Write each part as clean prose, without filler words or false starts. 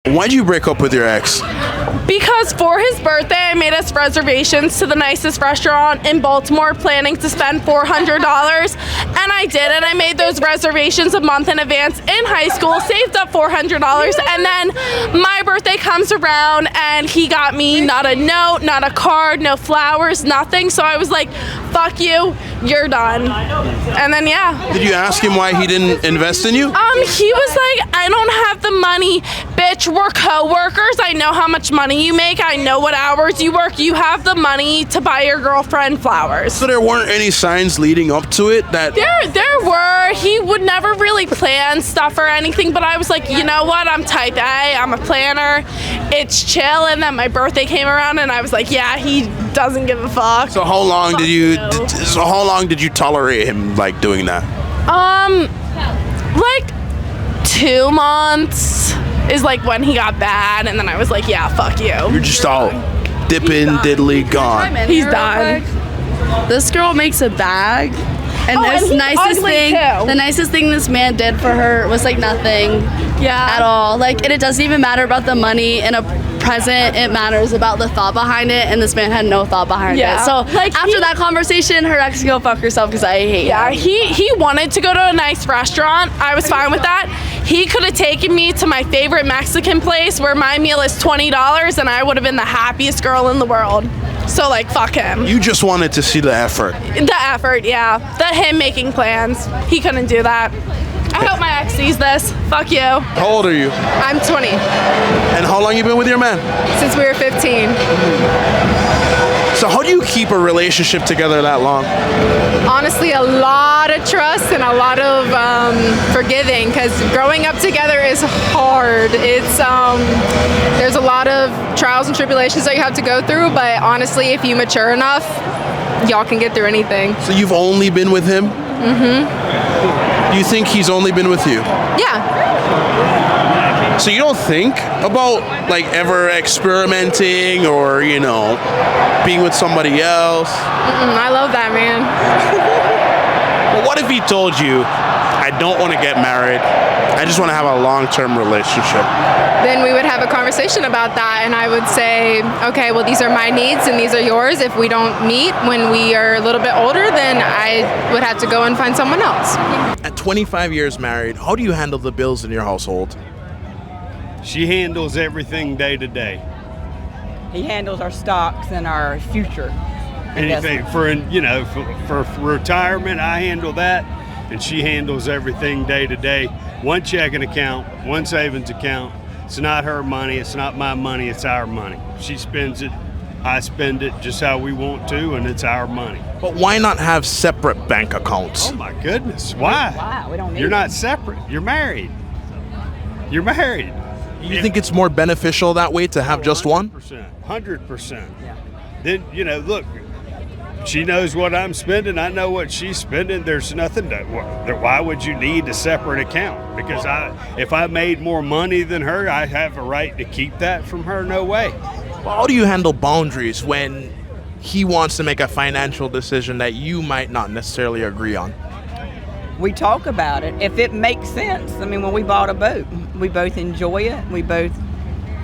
Why'd you break up with your ex? Because for his birthday, I made us reservations to the nicest restaurant in Baltimore, planning to spend $400. And I did, and I made those reservations a month in advance in high school, saved up $400, and then my birthday comes around, and he got me not a note, not a card, no flowers, nothing. So I was like, fuck you, you're done. And then, yeah. Did you ask him why he didn't invest in you? He was like, I don't have the money, bitch, we're co-workers. I know how much money you make. I know what hours you work. You have the money to buy your girlfriend flowers. So there weren't any signs leading up to it that... There were. He would never really plan stuff or anything, but I was like, you know what? I'm type A. I'm a planner. It's chill. And then my birthday came around, and I was like, yeah, he doesn't give a fuck. So how long did you tolerate him like doing that? Like 2 months is like when he got bad, and then I was like, yeah, fuck you. You're just all dipping, diddly, gone. He's done. This girl makes a bag, and the nicest thing this man did for her was like nothing at all. Like, and it doesn't even matter about the money in a present, it matters about the thought behind it, and this man had no thought behind it. So like, after that conversation, her ex can go fuck herself because I hate him. He wanted to go to a nice restaurant. I was fine with that. He could have taken me to my favorite Mexican place where my meal is $20, and I would have been the happiest girl in the world. So like, fuck him. You just wanted to see the effort. The effort, yeah. Him making plans. He couldn't do that. I hope my ex sees this. Fuck you. How old are you? I'm 20. And how long you been with your man? Since we were 15. So how do you keep a relationship together that long? Honestly, a lot of trust and a lot of forgiving, because growing up together is hard. It's there's a lot of trials and tribulations that you have to go through, but honestly, if you mature enough, y'all can get through anything. So you've only been with him? Do you think he's only been with you? Yeah. So you don't think about like ever experimenting or, you know, being with somebody else? I love that, man. Well, what if he told you, I don't want to get married, I just want to have a long-term relationship? Then we would have a conversation about that, and I would say, okay, well, these are my needs and these are yours. If we don't meet when we are a little bit older, then I would have to go and find someone else. At 25 years married, how do you handle the bills in your household? She handles everything day to day. He handles our stocks and our future. Anything for retirement, I handle that, and she handles everything day to day. One checking account, one savings account. It's not her money, it's not my money, it's our money. She spends it, I spend it just how we want to, and it's our money. But why not have separate bank accounts? Oh my goodness, why? Wow, we don't need You're not separate, you're married. You're married. You think it's more beneficial that way to have just one? 100%. Yeah. Then, look, she knows what I'm spending. I know what she's spending. There's nothing why would you need a separate account? Because if I made more money than her, I have a right to keep that from her. No way. Well, how do you handle boundaries when he wants to make a financial decision that you might not necessarily agree on? We talk about it. If it makes sense. I mean, when we bought a boat, we both enjoy it. We both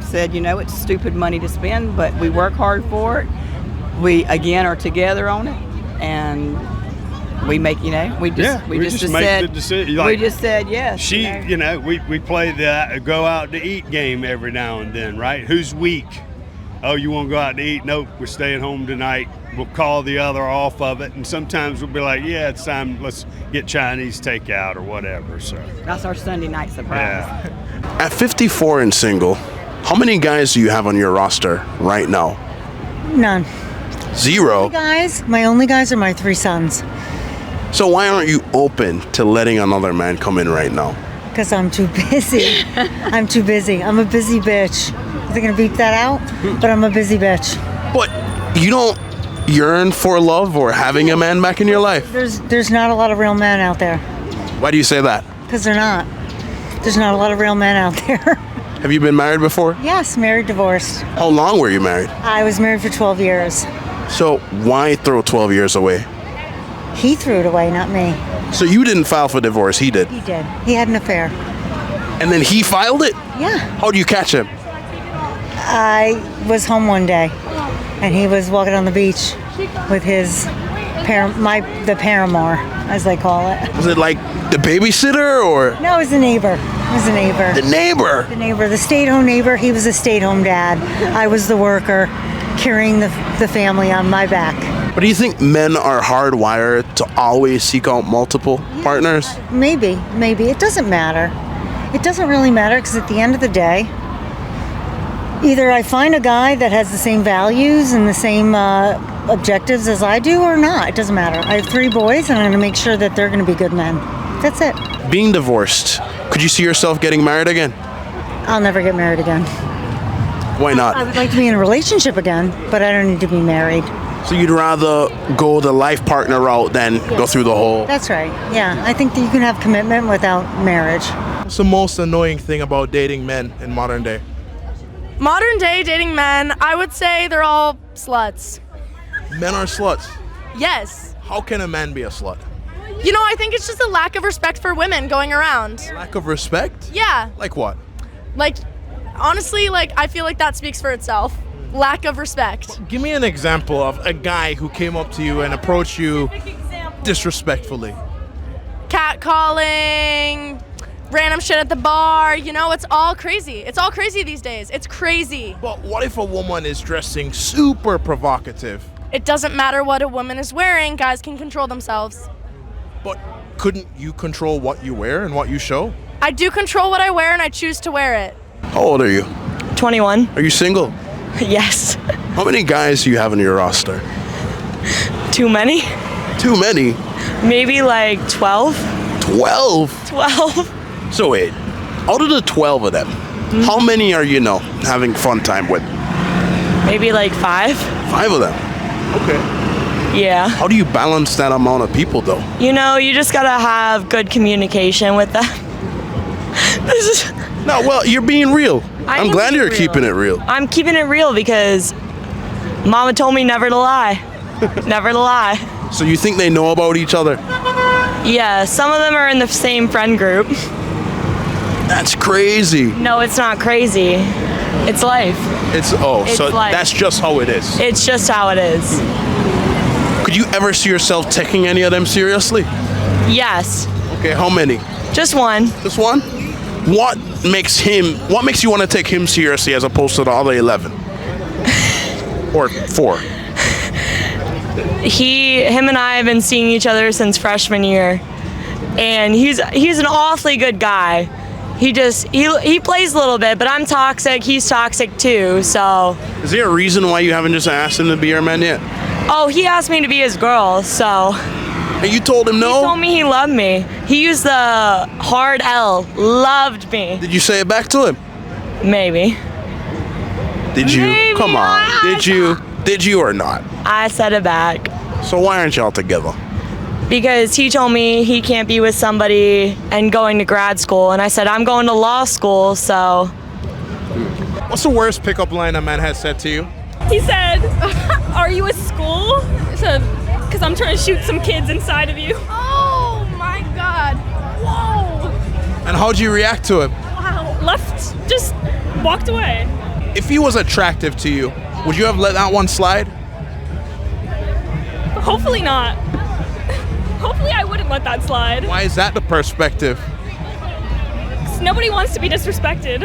said, it's stupid money to spend, but we work hard for it. We, again, are together on it, and we make, we just said yes. We play the go out to eat game every now and then, right? Who's weak? Oh, you want to go out to eat? Nope, we're staying home tonight. We'll call the other off of it, and sometimes we'll be like, yeah, it's time, let's get Chinese takeout or whatever. So that's our Sunday night surprise. Yeah. At 54 and single, how many guys do you have on your roster right now? None. Zero? My only guys are my 3 sons. So why aren't you open to letting another man come in right now? Because I'm too busy. I'm too busy. I'm a busy bitch. They're going to beep that out, but I'm a busy bitch. But you don't yearn for love or having a man back in your life? There's not a lot of real men out there. Why do you say that? Because they're not. There's not a lot of real men out there. Have you been married before? Yes, married, divorced. How long were you married? I was married for 12 years. So why throw 12 years away? He threw it away, not me. So you didn't file for divorce, he did? He did. He had an affair. And then he filed it? Yeah. How do you catch him? I was home one day, and he was walking on the beach with his the paramour, as they call it. Was it like the babysitter or? No, it was the neighbor. It was the neighbor. The neighbor? The neighbor, the stay-at-home neighbor. He was a stay-at-home dad. I was the worker carrying the family on my back. But do you think men are hardwired to always seek out multiple partners? Maybe. It doesn't matter. It doesn't really matter because at the end of the day, either I find a guy that has the same values and the same objectives as I do or not. It doesn't matter. I have 3 boys and I'm going to make sure that they're going to be good men. That's it. Being divorced, could you see yourself getting married again? I'll never get married again. Why I not? would like to be in a relationship again, but I don't need to be married. So you'd rather go the life partner route than go through the whole... That's right. Yeah, I think that you can have commitment without marriage. What's the most annoying thing about dating men in modern day? Modern day dating men, I would say they're all sluts. Men are sluts. Yes. How can a man be a slut? You know, I think it's just a lack of respect for women going around. Lack of respect? Yeah. Like what? Like, honestly, like, I feel like that speaks for itself. Lack of respect. Give me an example of a guy who came up to you and approached you disrespectfully. Catcalling, random shit at the bar, you know, it's all crazy. It's all crazy these days. It's crazy. But what if a woman is dressing super provocative? It doesn't matter what a woman is wearing, guys can control themselves. But couldn't you control what you wear and what you show? I do control what I wear and I choose to wear it. How old are you? 21. Are you single? Yes. How many guys do you have in your roster? Too many? Too many? Maybe like 12. 12? 12. So wait, out of the 12 of them, how many are you know having fun time with? Maybe like 5. 5 of them. Okay. Yeah. How do you balance that amount of people though? You know, you just gotta have good communication with them. This is. No, well, you're being real. I I'm am glad being you're real. keeping it real. I'm keeping it real because Mama told me never to lie. Never to lie. So you think they know about each other? Yeah, some of them are in the same friend group. That's crazy. No, it's not crazy. It's life. It's It's life. that's just how it is. It's just how it is. Could you ever see yourself taking any of them seriously? Yes. Okay, how many? Just one. Just one? What makes you want to take him seriously as opposed to the other 11? Or 4? Him and I have been seeing each other since freshman year, and he's an awfully good guy. He plays a little bit, but I'm toxic. He's toxic too. So. Is there a reason why you haven't just asked him to be your man yet? Oh, he asked me to be his girl, so. And you told him no? He told me he loved me. He used the hard L. Loved me. Did you say it back to him? Maybe. Did you? Maybe Come on. not. Did you or not? I said it back. So why aren't y'all together? Because he told me he can't be with somebody and going to grad school, and I said I'm going to law school, so. What's the worst pickup line a man has said to you? He said, "Are you at school?" Because I'm trying to shoot some kids inside of you. Oh my God. Whoa. And how'd you react to him? Wow. Left, just walked away. If he was attractive to you, would you have let that one slide? Hopefully not. Hopefully I wouldn't let that slide. Why is that the perspective? 'Cause nobody wants to be disrespected.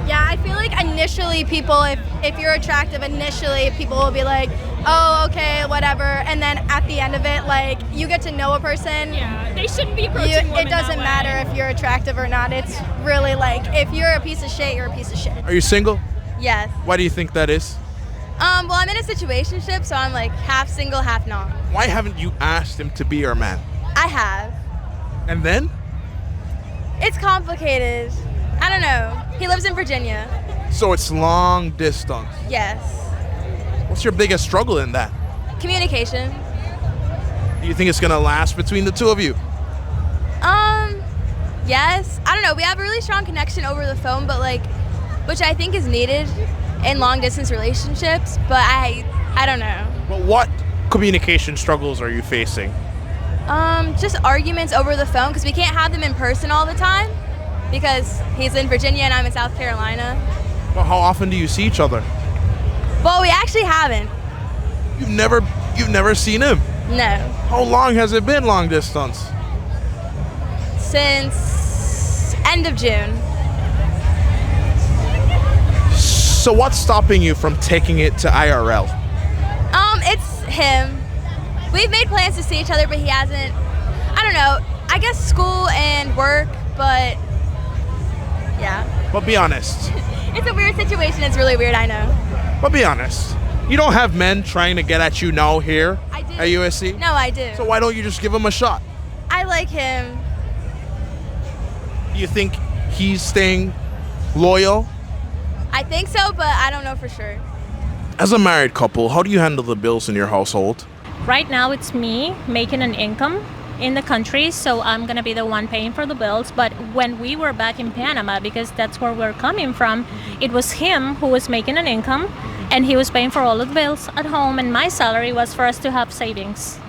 Yeah, I feel like initially people, if you're attractive, initially people will be like, oh, okay, whatever. And then at the end of it, like, you get to know a person. Yeah, they shouldn't be approaching women It doesn't that way. matter if you're attractive or not. It's really like, if you're a piece of shit, you're a piece of shit. Are you single? Yes. Why do you think that is? Well, I'm in a situationship, so I'm like half single, half not. Why haven't you asked him to be your man? I have. And then? It's complicated. I don't know. He lives in Virginia. So it's long distance. Yes. What's your biggest struggle in that? Communication. Do you think it's gonna last between the two of you? Yes. I don't know. We have a really strong connection over the phone, but like, which I think is needed in long distance relationships, but I don't know. But what communication struggles are you facing? Just arguments over the phone because we can't have them in person all the time. because he's in Virginia and I'm in South Carolina. Well, how often do you see each other? Well, we actually haven't. You've never seen him? No. How long has it been long distance? Since end of June. So what's stopping you from taking it to IRL? It's him. We've made plans to see each other, but he hasn't. I don't know. I guess school and work, but yeah. But be honest. It's a weird situation. It's really weird, I know. But be honest. You don't have men trying to get at you now here I do. at USC? No, I do. So why don't you just give him a shot? I like him. Do you think he's staying loyal? I think so, but I don't know for sure. As a married couple, how do you handle the bills in your household? Right now, it's me making an income in the country, so I'm gonna be the one paying for the bills. But when we were back in Panama, because that's where we're coming from, it was him who was making an income, and he was paying for all of the bills at home, and my salary was for us to have savings.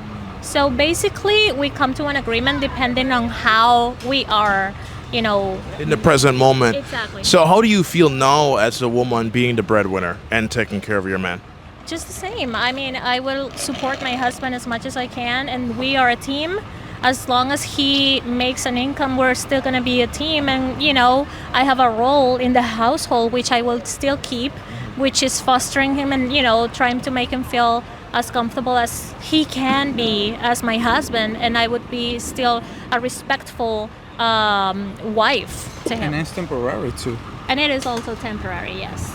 So basically, we come to an agreement depending on how we are, you know. In the present moment. Exactly. So how do you feel now as a woman being the breadwinner and taking care of your man? Just the same. I mean, I will support my husband as much as I can, and we are a team. As long as he makes an income, we're still going to be a team. And, you know, I have a role in the household, which I will still keep, which is fostering him and, you know, trying to make him feel as comfortable as he can be as my husband. And I would be still a respectful wife to him. And it's temporary, too. And it is also temporary, yes.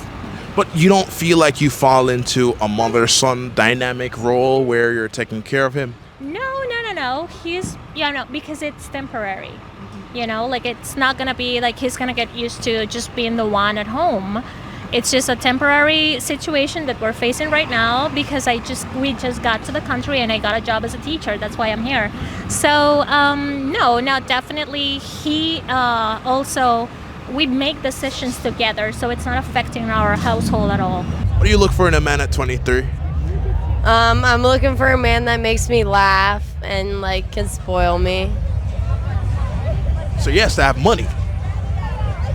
But you don't feel like you fall into a mother-son dynamic role where you're taking care of him? No. He's, because it's temporary. You know, like it's not gonna be like he's gonna get used to just being the one at home. It's just a temporary situation that we're facing right now because we just got to the country and I got a job as a teacher. That's why I'm here. So no, definitely he also, we make decisions together, so it's not affecting our household at all. What do you look for in a man at 23? I'm looking for a man that makes me laugh and like can spoil me. So he has to have money.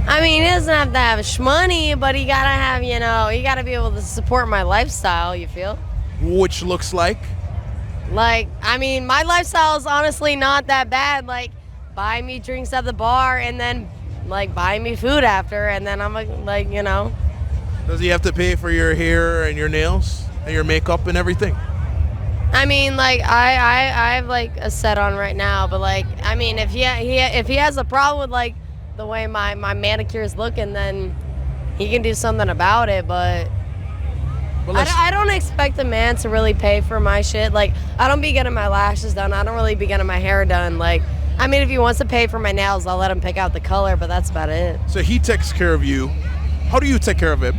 I mean, he doesn't have to have shmoney, but he gotta have, he gotta be able to support my lifestyle, you feel? Which looks like? Like, I mean, my lifestyle is honestly not that bad. Like, buy me drinks at the bar and then, like, buy me food after, and then I'm like, Does he have to pay for your hair and your nails and your makeup and everything? I mean, like, I have, like, a set on right now, but, like, I mean, if he has a problem with, like, the way my manicure is looking, then he can do something about it, but I don't expect a man to really pay for my shit. Like, I don't be getting my lashes done. I don't really be getting my hair done. Like, I mean, if he wants to pay for my nails, I'll let him pick out the color, but that's about it. So he takes care of you. How do you take care of him?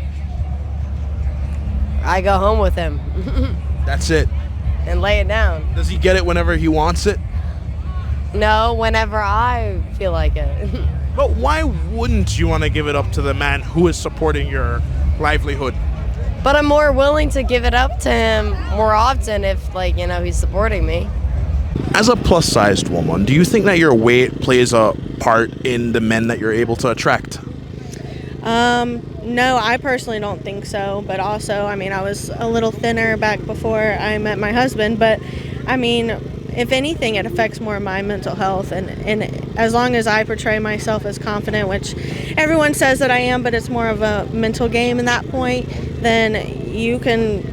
I go home with him. That's it. And lay it down. Does he get it whenever he wants it? No, whenever I feel like it. But why wouldn't you want to give it up to the man who is supporting your livelihood? But I'm more willing to give it up to him more often if, like, he's supporting me. As a plus-sized woman, do you think that your weight plays a part in the men that you're able to attract? No, I personally don't think so. But also, I mean, I was a little thinner back before I met my husband. But, I mean, if anything, it affects more my mental health. And as long as I portray myself as confident, which everyone says that I am, but it's more of a mental game in that point, then you can,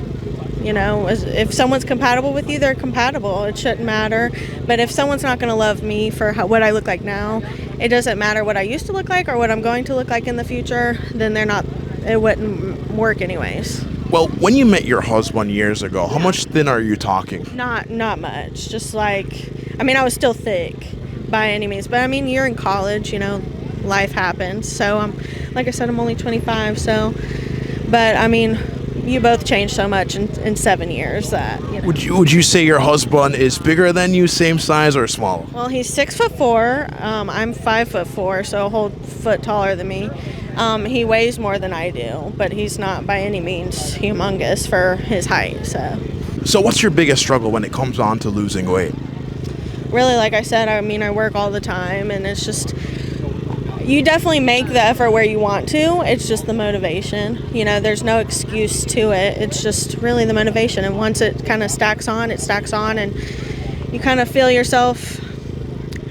if someone's compatible with you, they're compatible. It shouldn't matter. But if someone's not going to love me for what I look like now, it doesn't matter what I used to look like or what I'm going to look like in the future, then it wouldn't work anyways. Well, when you met your husband years ago, how much thin are you talking? Not much. Just like, I mean, I was still thick by any means. But I mean, you're in college, life happens. So like I said, I'm only 25. So, but I mean, you both changed so much in 7 years that, Would you say your husband is bigger than you, same size or smaller? Well, he's 6'4". I'm 5'4", so a whole foot taller than me. He weighs more than I do, but he's not by any means humongous for his height. So what's your biggest struggle when it comes on to losing weight? Really, like I said, I mean, I work all the time, and it's just, you definitely make the effort where you want to. It's just the motivation. You know, there's no excuse to it. It's just really the motivation. And once it kind of stacks on, and you kind of feel yourself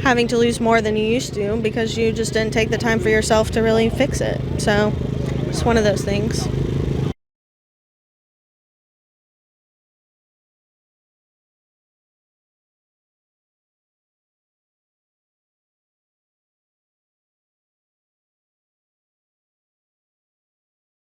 having to lose more than you used to because you just didn't take the time for yourself to really fix it. So it's one of those things.